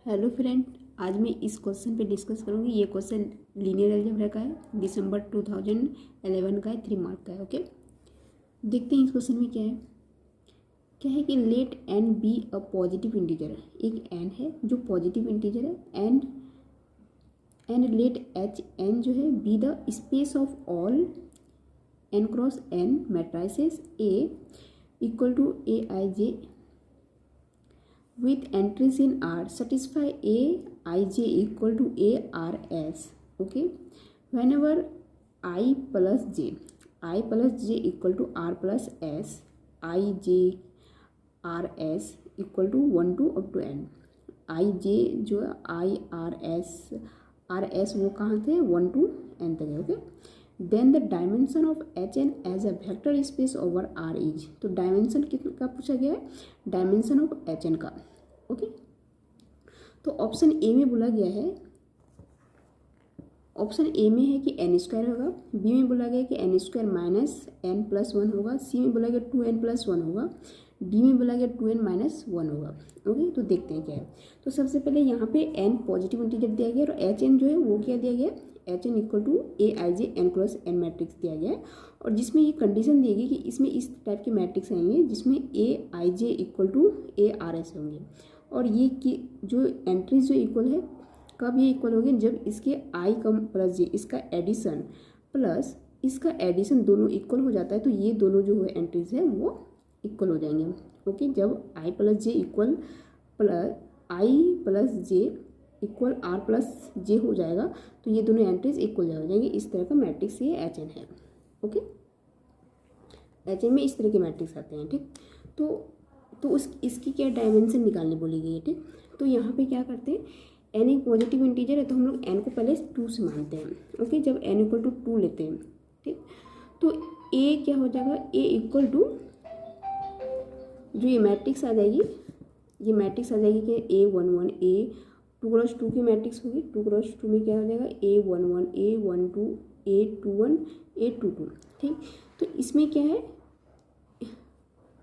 Hello friend, आज मैं इस क्वेश्चन पे डिस्कस करूँगी। ये क्वेश्चन लीनियर अलजेब्रा का है, दिसंबर 2011 का है, 3 मार्क का है। ओके, देखते हैं इस क्वेश्चन में क्या है कि let n be a positive integer. एक एन है जो पॉजिटिव इंटीजर है एंड लेट एच एन जो है be the space of all n cross n matrices A equal to A I J with entries in R satisfy A ij equal to A R S. Okay, whenever I plus j equal to R plus S, I j R S equal to 1 to up to n. I j जो I R S वो कहाँ थे 1 to n तक है। Okay, then the dimension of H n as a vector space over R is. तो dimension कितना का पूछा गया है, डायमेंशन ऑफ एच एन का। ओके, तो ऑप्शन ए में बोला गया है, ऑप्शन ए में है कि एन स्क्वायर होगा, बी में बोला गया कि n square minus n plus 1 होगा, सी में बोला गया 2n प्लस 1 होगा, डी में बोला गया 2n माइनस 1 होगा। ओके, तो देखते हैं क्या है। तो सबसे पहले यहाँ पे एन पॉजिटिव इंटीजर दिया गया और एच एन जो है वो क्या दिया गया, H n equal to A I J n cross n matrix दिया गया है। और जिसमें ये कंडीशन दी गई कि इसमें इस टाइप के मैट्रिक्स आएंगे जिसमें a I j equal to a r s होंगे। और ये कि जो एंट्रीज जो इक्वल है, कब ये इक्वल होगी, जब इसके आई कम प्लस जे इसका एडिशन प्लस इसका एडिशन दोनों इक्वल हो जाता है। तो ये दोनों जो है एंट्रीज है वो इक्वल हो जाएंगे। ओके, जब i plus j equal plus i plus j equal r plus j हो जाएगा तो ये दोनों एंट्रीज इक्वल हो जाएंगे। इस तरह का मैट्रिक्स ये एच एन है। ओके, एच एन में इस तरह के मैट्रिक्स आते हैं। ठीक, तो इसकी क्या डायमेंशन निकालनी बोली गई है। ठीक, तो यहाँ पे क्या करते हैं, एन एक पॉजिटिव इंटीजर है तो हम लोग एन को पहले 2 से मानते हैं। ओके, जब एन इक्वल टू 2 लेते हैं, ठीक, तो ए क्या हो जाएगा, ए इक्वल टू जो ये मैट्रिक्स आ जाएगी, ये मैट्रिक्स आ जाएगी कि A11 ए 2x2 की मैट्रिक्स होगी। 2x2 में क्या हो जाएगा, A11 A12 A21 A22। ठीक, तो इसमें क्या है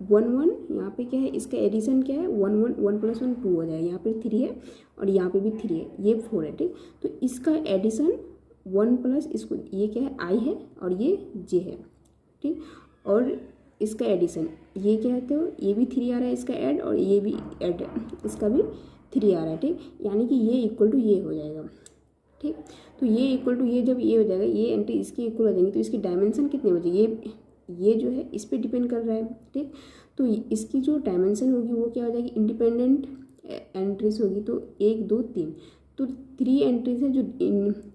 1 यहाँ पे क्या है, इसका एडिशन क्या है 1 प्लस 1 2 हो जाएगा। यहाँ पे 3 है और यहाँ पे भी 3 है, ये 4 है। ठीक, तो इसका एडिशन 1 प्लस इसको ये क्या है आई है और ये जे है। ठीक, और इसका एडिशन ये क्या है, तो ये भी 3 आ रहा है इसका ऐड, और ये भी ऐड इसका भी 3 आ रहा है। ठीक, यानी कि ये इक्वल टू ये हो जाएगा। ठीक, तो ये इक्वल टू ये जब ये हो जाएगा, ये एंट्री इसकी इक्वल हो जाएंगी तो इसकी डायमेंशन कितनी हो जाएगी, ये जो है इस पे डिपेंड कर रहा है। ठीक, तो इसकी जो डायमेंशन होगी वो क्या हो जाएगी, इंडिपेंडेंट एंट्रीज होगी। तो 1 2 3, तो 3 एंट्रीज है जो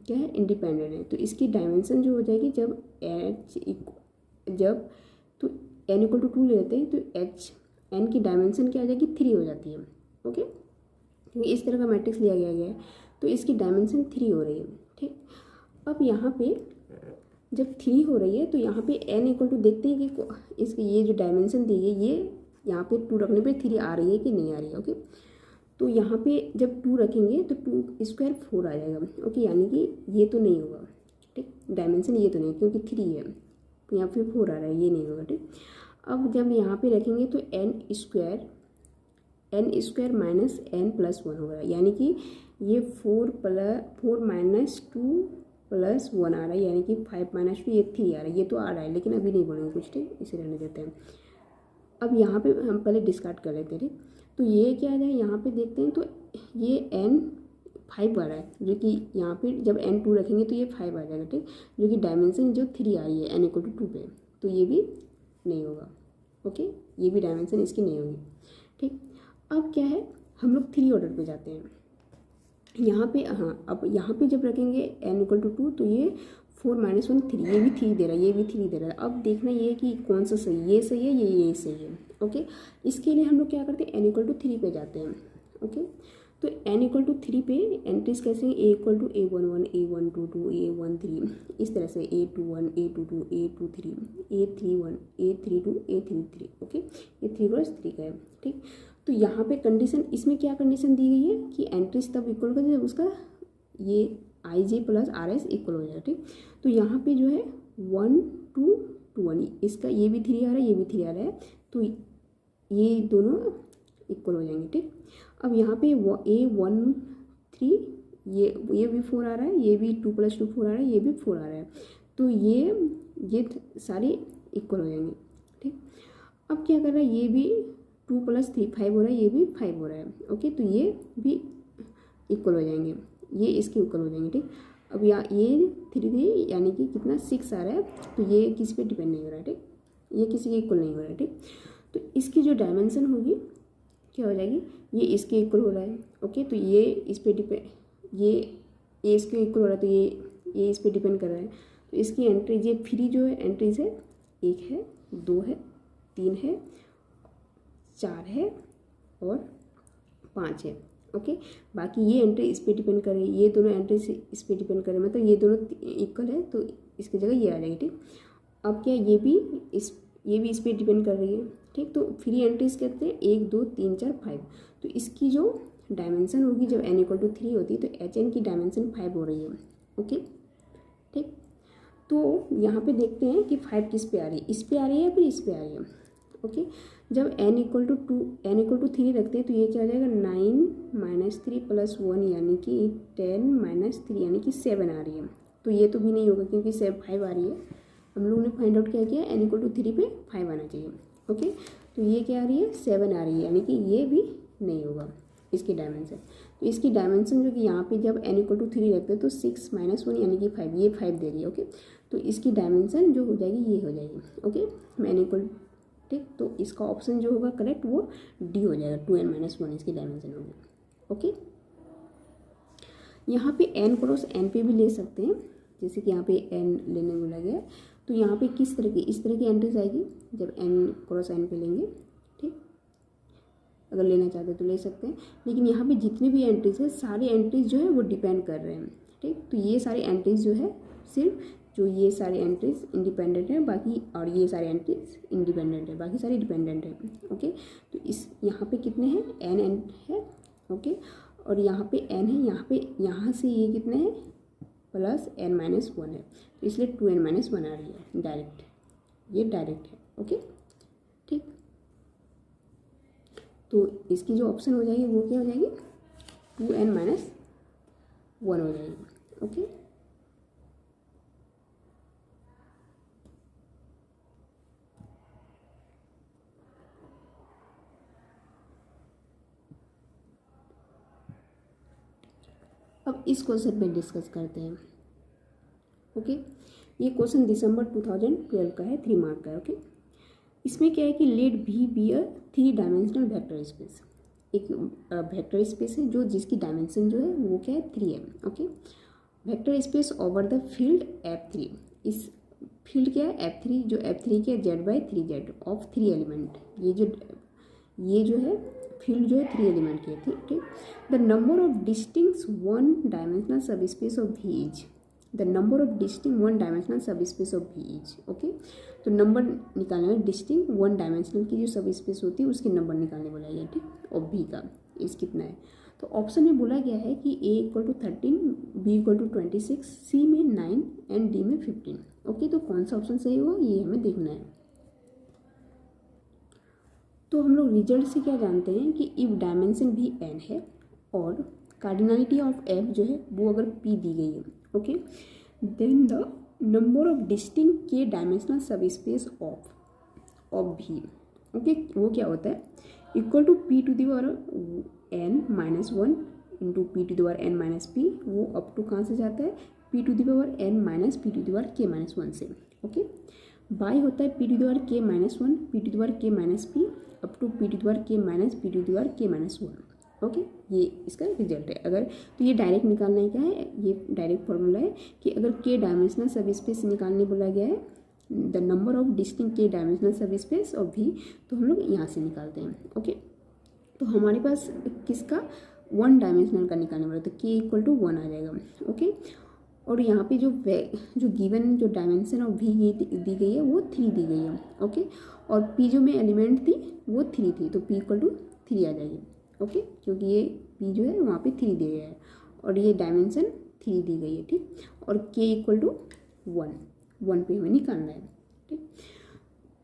क्या है इंडिपेंडेंट है। तो इसकी डायमेंशन जो हो जाएगी जब जब तो एन इक्वल टू 2 ले लेते हैं तो एच एन की डायमेंशन क्या आ जाएगी 3 हो जाती है। ओके, क्योंकि इस तरह का मैट्रिक्स लिया गया है तो इसकी डायमेंशन 3 हो रही है। ठीक, अब यहाँ पे जब 3 हो रही है तो यहाँ पे n इक्वल टू देखते हैं कि इसकी ये जो डायमेंशन दी है ये यहाँ पे 2 रखने पे 3 आ रही है कि नहीं आ रही है। ओके, तो यहाँ पे जब 2 रखेंगे तो 2 स्क्वायर 4 आ जाएगा। ओके, यानी कि ये तो नहीं होगा। ठीक, डायमेंशन ये तो नहीं क्योंकि 3 है, तो यहाँ पे 4 आ रहा है, ये नहीं होगा। ठीक, अब जब यहाँ पे रखेंगे तो n square minus n plus 1 होगा, यानी कि ये 4 माइनस 2 प्लस 1 आ रहा है, यानी कि 5 माइनस 2 ये 3 आ रहा है। ये तो आ रहा है लेकिन अभी नहीं बोलेंगे कुछ। ठीक, इसे रहने देते हैं। अब यहाँ पे हम पहले डिस्कार्ड कर लेते हैं। ठीक, तो ये क्या आ जाए, यहाँ पे देखते हैं तो ये n 5 आ रहा है, जो कि यहाँ पे जब n 2 रखेंगे तो ये 5 आ जाएगा। ठीक, जो कि डायमेंशन जो 3 आ रही है n इक्वल टू 2 पे, तो ये भी नहीं होगा। ओके, ये भी डायमेंशन इसकी नहीं होगी। ठीक, अब क्या है, हम लोग 3 ऑर्डर पे जाते हैं यहाँ पे। हाँ, अब यहाँ पे जब रखेंगे n इक्वल टू 2 तो ये 4 माइनस 1 3, ये भी 3 दे रहा है, ये भी 3 दे रहा है। अब देखना ये है कि कौन सा सही, ये सही है ये सही है। ओके, इसके लिए हम लोग क्या करते हैं, n इक्वल टू 3 पे जाते हैं। ओके, तो n इक्वल टू 3 पे एंट्रीज कैसे हैं, a equal to A11 A122 A13, इस तरह से A21 A22 A23 A31 A32 A33। Okay, ये 3 क्रॉस 3 का है। ठीक, तो यहाँ पे कंडीशन, इसमें क्या कंडीशन दी गई है कि एंट्रीज तब इक्वल कर जब उसका ये आई जे प्लस आर एस इक्वल हो जाए। ठीक, तो यहाँ पे जो है 1 2 2 1, इसका ये भी 3 आ रहा है ये भी 3 आ रहा है, तो ये दोनों इक्वल हो जाएंगे। ठीक, अब यहाँ पे A13 ये भी 4 आ रहा है, ये भी 2 + 2 4 आ रहा है, ये भी 4 आ रहा है, तो ये सारे इक्वल हो जाएंगे। ठीक, अब क्या कर रहा है, ये भी 2 + 3 5 हो रहा है, ये भी 5 हो रहा है। ओके, तो ये भी इक्वल हो जाएंगे, ये इसके इक्वल हो जाएंगे। ठीक, अब यहाँ ये 3 यानी कि कितना 6 आ रहा है, तो ये किसी पे डिपेंड नहीं हो रहा है। ठीक, ये किसी के इक्वल नहीं हो रहा है। ठीक, तो इसकी जो डायमेंशन होगी क्या हो जाएगी, ये इसके इक्वल हो रहा है। ओके, तो ये इस पे डिपेंड, ये इसके इक्वल हो रहा है, तो ये इस पे डिपेंड कर रहा है। तो इसकी एंट्रीज, ये फ्री जो है एंट्रीज है, 1 है, 2 है, 3 है, 4 है और 5 है। ओके, बाकी ये एंट्री इस पे डिपेंड करे, ये दोनों एंट्री इस पे डिपेंड करे, मतलब ये दोनों इक्वल है, तो इसकी जगह ये आ जाएगी। ठीक, अब क्या ये भी इस पे डिपेंड कर रही है। ठीक, तो फ्री एंट्रीज कहते हैं 1 2 3 4 5, तो इसकी जो डायमेंशन होगी जब n = 3 होती है, तो hn की डायमेंशन 5 हो रही है। ओके, ठीक, तो यहाँ पे देखते हैं कि 5 किस पे आ रही है, इस पे आ रही है या फिर इस पे आ रही है। ओके, जब n = 3 रखते हैं, तो ये क्या हो जाएगा, 9 - 3 + 1 यानी कि 10 - 3 यानी कि 7 आ रही है। तो ये तो भी नहीं होगा क्योंकि 5 आ रही है। हम लोगों ने फाइंड आउट क्या किया, n = 3 पे 5 आना चाहिए। ओके, तो ये क्या आ रही है, 7 आ रही है, यानी कि ये भी नहीं होगा इसकी डायमेंशन। तो इसकी डायमेंशन जो कि यहाँ पे जब n = 3 रखते हैं, तो 6 - 1 यानी कि 5, ये 5 दे रही है। ओके, तो इसकी डायमेंशन जो हो जाएगी ये हो जाएगी। ओके, n = ठीक, तो इसका ऑप्शन जो होगा करेक्ट वो डी हो जाएगा, 2n - 1 इसकी डायमेंशन होगी। ओके, यहाँ पे n क्रॉस n पे भी ले सकते हैं, जैसे कि यहाँ पे n लेने बोला गया है, तो यहाँ पे किस तरह की, इस तरह की एंट्रीज आएगी जब n क्रॉस n पे लेंगे। ठीक, अगर लेना चाहते तो ले सकते हैं, लेकिन यहाँ पे जितनी भी एंट्रीज है, सारी एंट्रीज जो है वो डिपेंड कर रहे हैं। ठीक, तो ये सारी एंट्रीज जो है, सिर्फ जो ये सारी एंट्रीज इंडिपेंडेंट है, बाकी, और ये सारी एंट्रीज इंडिपेंडेंट है, बाकी सारी डिपेंडेंट है। ओके, तो इस यहाँ पे कितने हैं, n है। ओके, और यहाँ पे n है, यहाँ से ये कितने हैं, +n - 1 है, तो इसलिए 2n - 1 आ रही है डायरेक्ट, ये डायरेक्ट है। ओके, ठीक, तो इसकी जो ऑप्शन हो जाएगी वो क्या हो जाएगी, 2n - 1 हो जाएगी। ओके, अब इस क्वेश्चन पे डिस्कस करते हैं। ओके, ये क्वेश्चन दिसंबर 2012 का है, 3 मार्क का है। ओके, इसमें क्या है कि let V be a 3 dimensional vector space, एक वेक्टर स्पेस है जो जिसकी डायमेंशन जो है वो क्या है, 3 है। Okay, vector space over the field F3, इस फील्ड क्या है, F3, जो F3 क्या है, Z/3Z ऑफ 3 एलिमेंट, ये जो है फील्ड जो है 3 एलिमेंट की है। ठीक, the number of distinct 1 dimensional subspace of V is, the number of distinct 1 dimensional subspace of V is. Okay, तो नंबर निकालना है, डिस्टिंक्ट 1 डायमेंशनल की जो सब स्पेस होती है उसके नंबर निकालने बोला गया। ठीक, और V का इस कितना है, तो ऑप्शन में बोला गया है कि A = 13, B = 26, C में 9 एंड D में 15। ओके, तो कौन सा ऑप्शन सही होगा ये हमें देखना है। तो हम लोग रिजल्ट से क्या जानते हैं कि इफ डायमेंशन भी n है और कार्डिनलिटी ऑफ f जो है वो अगर p दी गई है, okay, then the number of distinct k dimensional subspace of v, okay, वो क्या होता है, equal to p to the power n - 1 into p to the power n minus p, वो अप टू कहाँ से जाता है, p to the power n minus p to the power k minus 1 से। ओके, बाई होता है p to the power k minus 1, p to the power k minus p up to p to the power k minus p to the power k minus 1। Okay, ये इसका result है। अगर तो ये direct निकालना है, क्या है, ये डायरेक्ट फॉर्मूला है कि अगर k डायमेंशनल सब स्पेस निकालने बोला गया है, the number of distinct k dimensional subspace of v, तो हम लोग यहाँ से निकालते हैं। ओके, तो हमारे पास किसका 1 डायमेंशनल का निकालने वाला, तो k = 1 आ जाएगा। ओके, और यहाँ पे जो गिवन जो डायमेंशन ऑफ v दी गई है वो 3 दी गई है। ओके, और p जो में एलिमेंट थी वो 3 थी, तो p = 3 आ जाएगी। ओके, क्योंकि ये p जो है वहाँ पे 3 दिया गया है और ये डायमेंशन 3 दी गई है। ठीक, और k = 1 पे हमें निकालना है। ठीक,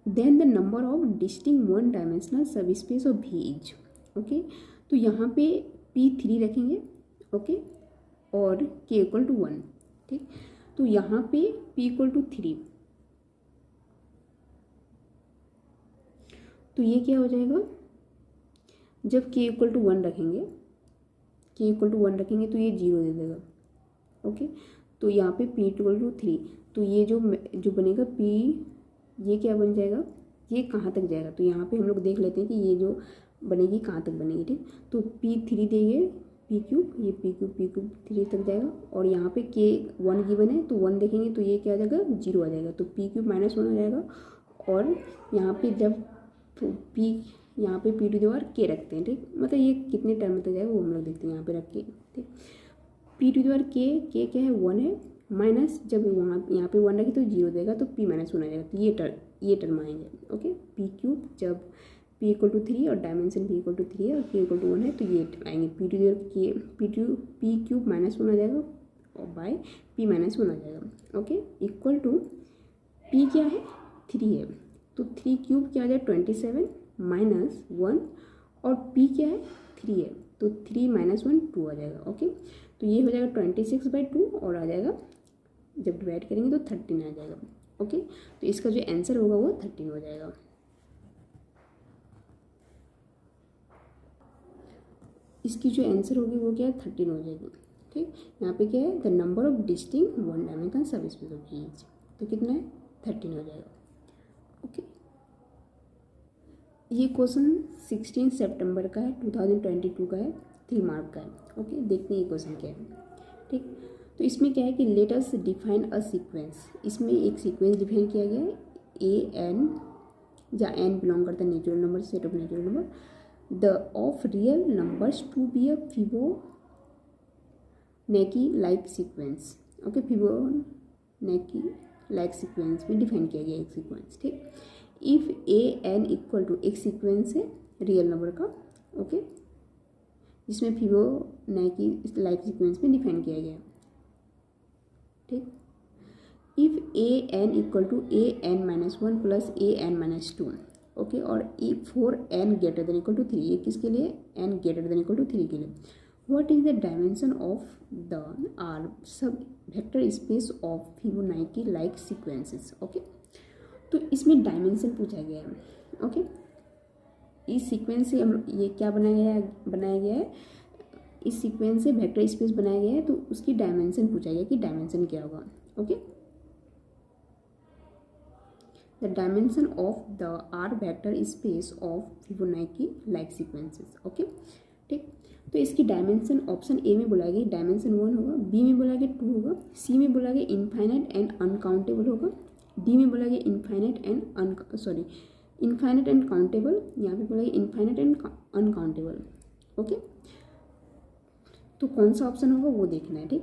then the number of distinct 1 dimensional subspace of v is, okay, तो यहाँ पे P3 रखेंगे, ओके, और K इक्वल टू 1, ठीक। तो यहाँ पे P इक्वल टू 3, तो ये क्या हो जाएगा, जब K इक्वल टू 1 रखेंगे, K इक्वल टू 1 रखेंगे तो ये 0 दे देगा, ओके। तो यहाँ पे P इक्वल टू 3, तो ये जो बनेगा P, ये क्या बन जाएगा, ये कहाँ तक जाएगा, तो यहाँ पे हम लोग देख लेते हैं कि ये जो बनेगी कहाँ तक बनेगी, ठीक। तो P3 देंगे, P क्यूब, ये P क्यूब 3 तक जाएगा, और यहाँ पे K 1 गिवन है तो 1 देखेंगे तो ये क्या आ जाएगा, 0 आ जाएगा, तो P क्यूब माइनस 1 आ जाएगा। और यहाँ पे जब P, यहाँ पे P to the power K रखते हैं, ठीक, मतलब ये कितने टर्म तक जाएगा वो हम लोग देखते हैं यहाँ पे रख के, ठीक। P to the power K क्या है, 1 है, माइनस जब वहाँ यहाँ पे 1 रखे तो 0 देगा, तो P माइनस 1 आ जाएगा, तो ये टर्म आएंगे, ओके। P क्यूब जब P इक्वल टू 3 और डायमेंशन P इक्वल टू 3 है और K इक्वल टू 1 है, तो ये आएंगे P to P cube minus 1 आ जाएगा और बाय P माइनस 1 आ जाएगा, ओके, इक्वल टू P क्या है, 3 है, तो 3 क्यूब क्या आ जाएगा 27 माइनस 1, और P क्या है 3 है, तो 3 माइनस 1 2 आ जाएगा, ओके। तो ये हो जाएगा 26/2 और आ जाएगा, जब डिवाइड करेंगे तो 13 आ जाएगा, ओके। तो इसका जो आंसर होगा वो 13 हो जाएगा। इसकी जो आंसर होगी वो क्या है, 13 हो जाएगी, ठीक। यहाँ पे क्या है, the number of distinct one dimensional subspace of जीज, तो कितना है 13 हो जाएगा, ओके। ये क्वेश्चन 16 सितंबर का है, 2022 का है, 3 मार्क का है, ओके। देखते हैं ये क्वेश्चन क्या है, ठीक। तो इसमें क्या है कि let us define a sequence, इसमें एक सीक्वेंस डिफाइन किया गया है, AN, जहाँ N बिलोंग करता है natural number, set of natural number, the of real numbers to be a Fibonacci like sequence, okay. Fibonacci like sequence में डिफाइन किया गया एक सीक्वेंस, ठीक। इफ़ AN इक्वल टू एक सीक्वेंस है रियल नंबर का, ओके, जिसमें फिबोनाची लाइक सीक्वेंस में डिफाइन किया गया, ठीक। If AN equal to AN minus 1 plus AN minus 2, okay, और for N greater than equal to 3, ये किसके लिए, N greater than equal to 3 के लिए, what is the dimension of the R sub vector space of Fibonacci like sequences, okay. तो इसमें dimension पूछा गया है, ओके। इस सीक्वेंस से हम ये क्या बनाया गया है, इस सीक्वेंस से वेक्टर स्पेस बनाया गया है, तो उसकी डायमेंशन पूछा गया कि डायमेंशन क्या होगा, okay. The dimension of the R vector space of Fibonacci like sequences, okay, ठीक। तो इसकी डायमेंशन ऑप्शन ए में बोला गया डायमेंशन 1 होगा, बी में बोला गया 2 होगा, सी में बोला गया इनफाइनाइट एंड अनकाउंटेबल होगा, डी में बोला गया इनफाइनाइट एंड काउंटेबल, यहाँ पे बोला गया इनफाइनाइट एंड अनकाउंटेबल, ओके। तो कौन सा ऑप्शन होगा वो देखना है, ठीक।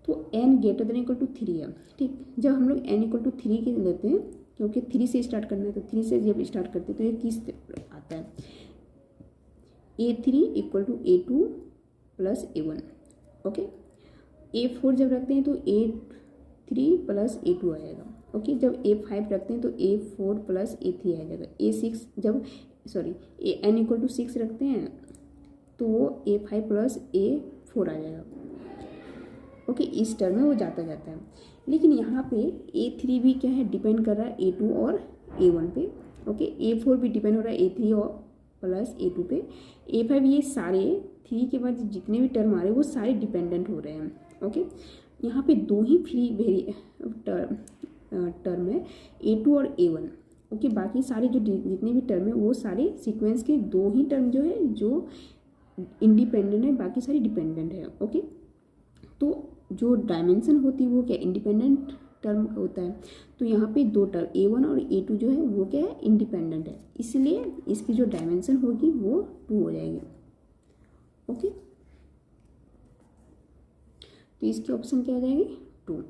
तो n greater than equal to 3 है, ठीक। जब हम लोग n इक्वल टू 3 के लेते हैं, क्योंकि 3 से स्टार्ट करना है, तो 3 से जब स्टार्ट करते हैं तो ये किस आता है, A3 equal to A2 plus A1, okay. A4 जब रखते हैं तो A3 प्लस A2 आ जाएगा, ओके। जब A5 रखते हैं तो A4 प्लस A3 आ जाएगा, A6 जब n इक्वल टू 6 रखते हैं तो वो A5 प्लस A4 आ जाएगा, ओके। इस टर्म में वो जाता है, लेकिन यहाँ पे A3 भी क्या है, डिपेंड कर रहा है A2 और A1 पे, ओके। A4 भी डिपेंड हो रहा है A3 और प्लस A2 पे, A5, ये सारे 3 के बाद जितने भी टर्म आ रहे हैं वो सारे डिपेंडेंट हो रहे हैं, ओके। यहाँ पे 2 ही फ्री टर्म है, A2 और A1, ओके। बाकी सारे जो जितने भी टर्म है वो सारे सीक्वेंस के 2 ही टर्म जो है जो इंडिपेंडेंट है, बाकी सारी डिपेंडेंट है, ओके। तो जो डायमेंशन होती है वो क्या इंडिपेंडेंट टर्म होता है, तो यहाँ पे 2 टर्म A1 और A2 जो है वो क्या है इंडिपेंडेंट है, इसलिए इसकी जो डायमेंशन होगी वो 2 हो जाएगी, ओके। तो इसकी ऑप्शन क्या हो जाएगी 2।